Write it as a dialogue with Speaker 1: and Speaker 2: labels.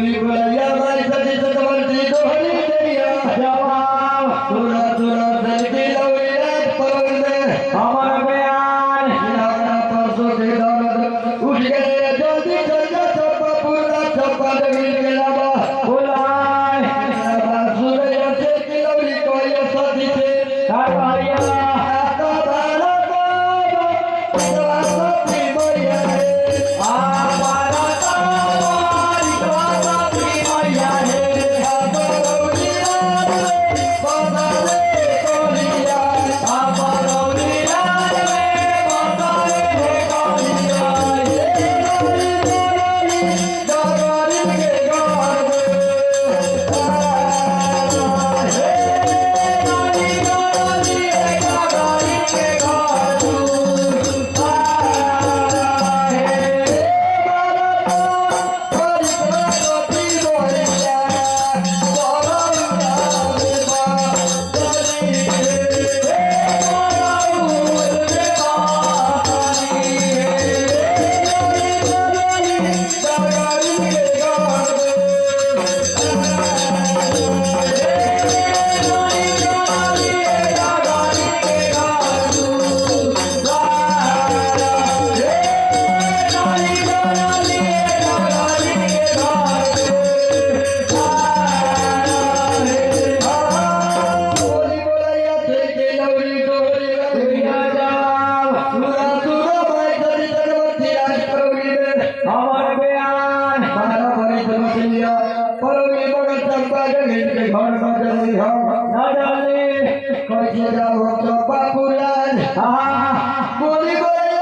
Speaker 1: बोली बोलैया मारी सती सतवंती दोहरी तेरिया जवाब सुरा सुरा सती लवली रात पवन में हमारा बयान यारा परसों से दौलत उठ गए जल्दी चल जा चप्पा पूरा चप्पा जमीन के लावा बुलाए सूर्य से की लवली कोई सती से हरिया बोली बोले